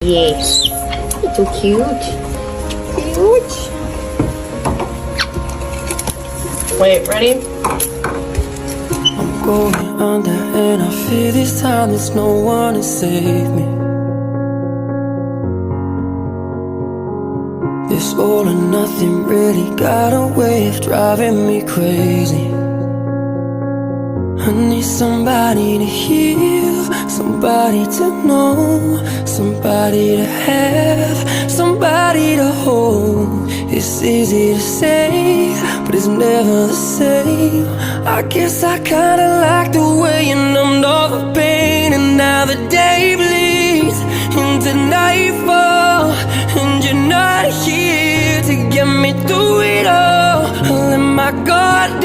Yes. It's so cute. Cute. Wait, ready? I'm going under and I fear this time there's no one to save me. This all or nothing really got a way of driving me crazy. I need somebody to heal, somebody to know, somebody to have, somebody to hold. It's easy to say, but it's never the same. I guess I kinda like the way you numbed all the pain. And now the day bleeds into nightfall, and you're not here to get me through it all. I let my guard